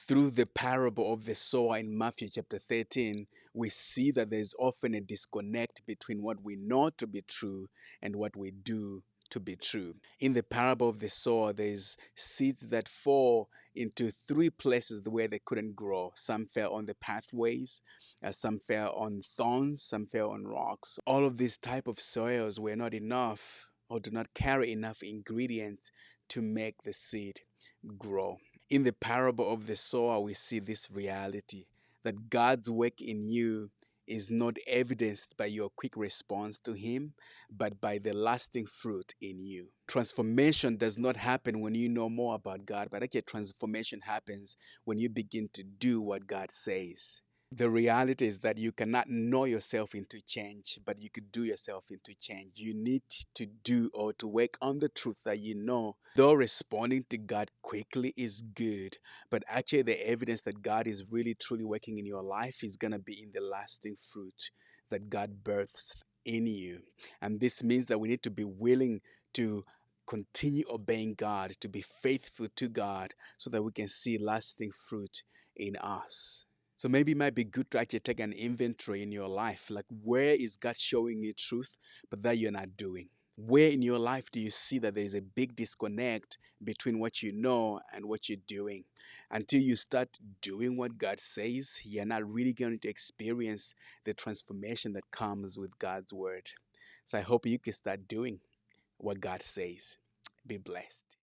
Through the parable of the sower in Matthew chapter 13, we see that there's often a disconnect between what we know to be true and what we do to be true. In the parable of the sower, there's seeds that fall into three places where they couldn't grow. Some fell on the pathways, some fell on thorns, some fell on rocks. All of these type of soils were not enough or do not carry enough ingredients to make the seed grow. In the parable of the sower, we see this reality that God's work in you is not evidenced by your quick response to Him, but by the lasting fruit in you. Transformation does not happen when you know more about God, but actually, transformation happens when you begin to do what God says. The reality is that you cannot know yourself into change, but you could do yourself into change. You need to do or to work on the truth that you know. Though responding to God quickly is good, but actually the evidence that God is really truly working in your life is going to be in the lasting fruit that God births in you. And this means that we need to be willing to continue obeying God, to be faithful to God, so that we can see lasting fruit in us. So maybe it might be good to actually take an inventory in your life. Like, where is God showing you truth, but that you're not doing? Where in your life do you see that there's a big disconnect between what you know and what you're doing? Until you start doing what God says, you're not really going to experience the transformation that comes with God's word. So I hope you can start doing what God says. Be blessed.